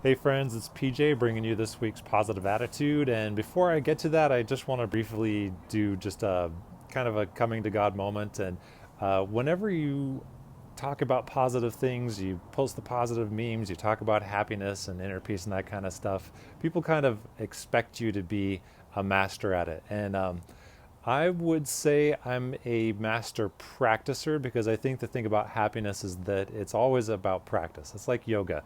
Hey friends, it's PJ bringing you this week's positive attitude. And before I get to that, I just want to briefly do just a kind of a coming to God moment. And whenever you talk about positive things, you post the positive memes, you talk about happiness and inner peace and that kind of stuff, people kind of expect you to be a master at it. And I would say I'm a master practicer because I think the thing about happiness is that it's always about practice. It's like yoga.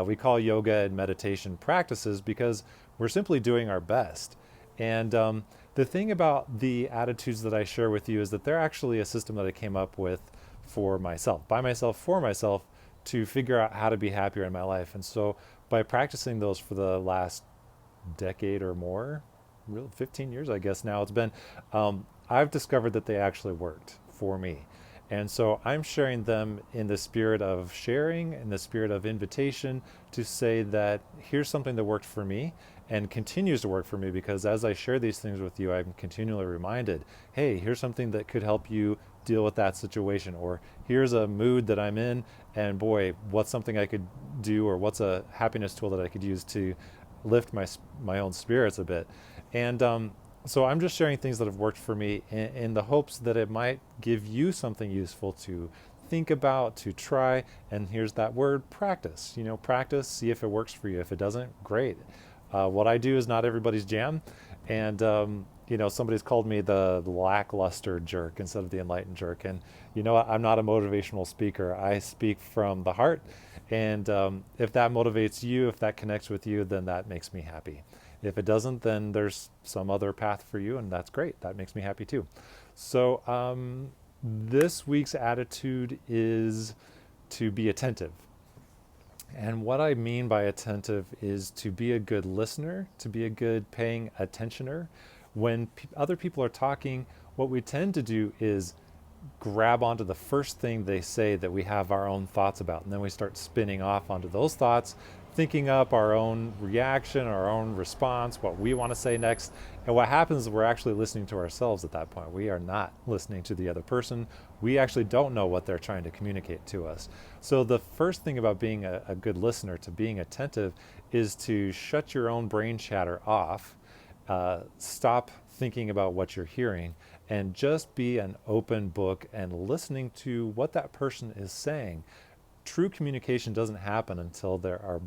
We call yoga and meditation practices because we're simply doing our best. And the thing about the attitudes that I share with you is that they're actually a system that I came up with for myself, by myself, for myself, to figure out how to be happier in my life. And so by practicing those for the last decade or more, real 15 years, I guess now it's been, I've discovered that they actually worked for me. And so I'm sharing them in the spirit of sharing, in the spirit of invitation to say that here's something that worked for me and continues to work for me because as I share these things with you, I'm continually reminded, hey, here's something that could help you deal with that situation, or here's a mood that I'm in, and boy, what's something I could do, or what's a happiness tool that I could use to lift my own spirits a bit. And so I'm just sharing things that have worked for me in the hopes that it might give you something useful to think about, to try. And here's that word, practice. You know, practice, see if it works for you. If it doesn't, great. What I do is not everybody's jam. And, somebody's called me the lackluster jerk instead of the enlightened jerk. And, I'm not a motivational speaker. I speak from the heart. And if that motivates you, if that connects with you, then that makes me happy. If it doesn't, then there's some other path for you, and that's great. That makes me happy too. So this week's attitude is to be attentive. And what I mean by attentive is to be a good listener, to be a good paying attentioner. When other people are talking, what we tend to do is grab onto the first thing they say that we have our own thoughts about. And then we start spinning off onto those thoughts, thinking up our own reaction, our own response, what we want to say next. And what happens is we're actually listening to ourselves at that point. We are not listening to the other person. We actually don't know what they're trying to communicate to us. So the first thing about being a good listener, to being attentive, is to shut your own brain chatter off, stop thinking about what you're hearing, and just be an open book and listening to what that person is saying. True communication doesn't happen until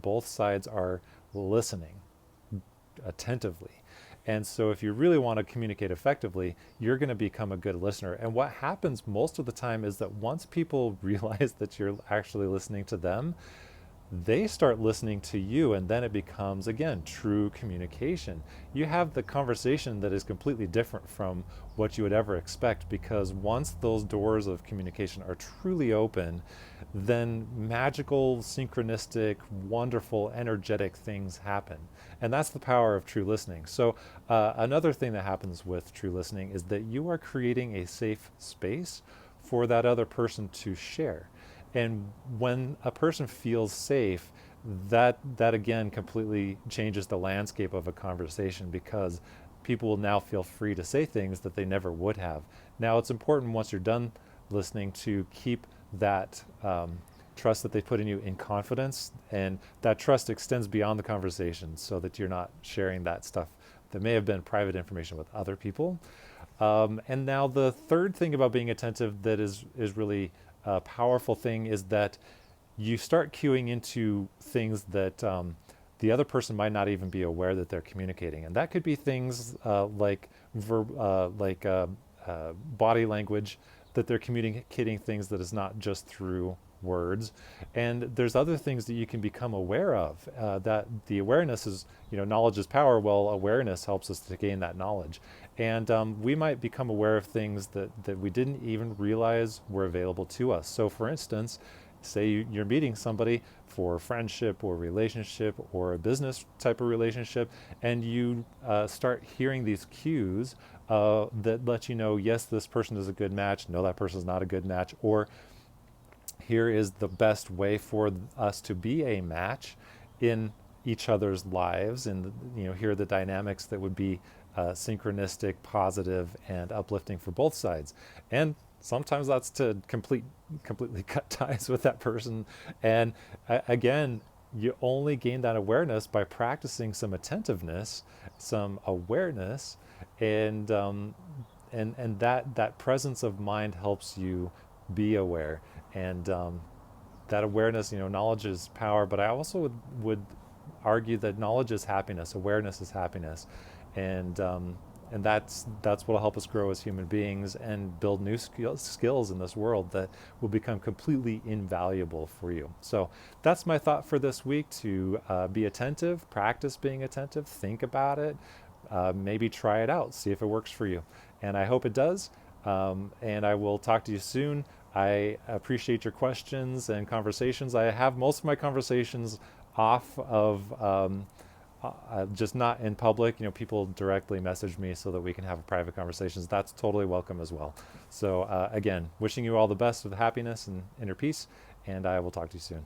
both sides are listening attentively. And so if you really want to communicate effectively, you're going to become a good listener. And what happens most of the time is that once people realize that you're actually listening to them, they start listening to you, and then it becomes, again, true communication. You have the conversation that is completely different from what you would ever expect, because once those doors of communication are truly open, then magical, synchronistic, wonderful, energetic things happen. And that's the power of true listening. So another thing that happens with true listening is that you are creating a safe space for that other person to share. And when a person feels safe, that again completely changes the landscape of a conversation, because people will now feel free to say things that they never would have. Now, it's important once you're done listening to keep that trust that they put in you in confidence, and that trust extends beyond the conversation, so that you're not sharing that stuff that may have been private information with other people. And now the third thing about being attentive that is really a powerful thing is that you start cueing into things that the other person might not even be aware that they're communicating, and that could be things like body language, that they're communicating things that is not just through words. And there's other things that you can become aware of. That the awareness is, knowledge is power. Well, awareness helps us to gain that knowledge. And we might become aware of things that we didn't even realize were available to us. So for instance, say you're meeting somebody for friendship or relationship or a business type of relationship, and you start hearing these cues that let you know, yes, this person is a good match, no, that person is not a good match, or here is the best way for us to be a match in each other's lives. And here are the dynamics that would be synchronistic, positive, and uplifting for both sides. And sometimes that's to completely cut ties with that person. And again, you only gain that awareness by practicing some attentiveness, some awareness, and that presence of mind helps you be aware. And that awareness, knowledge is power, but I also would argue that knowledge is happiness, awareness is happiness, and that's what will help us grow as human beings and build new skills in this world that will become completely invaluable for you. So that's my thought for this week: to be attentive, practice being attentive, think about it, maybe try it out, see if it works for you, and I hope it does. And I will talk to you soon. I appreciate your questions and conversations. I have most of my conversations off of just not in public. People directly message me so that we can have private conversations. That's totally welcome as well. So again, wishing you all the best with happiness and inner peace, and I will talk to you soon.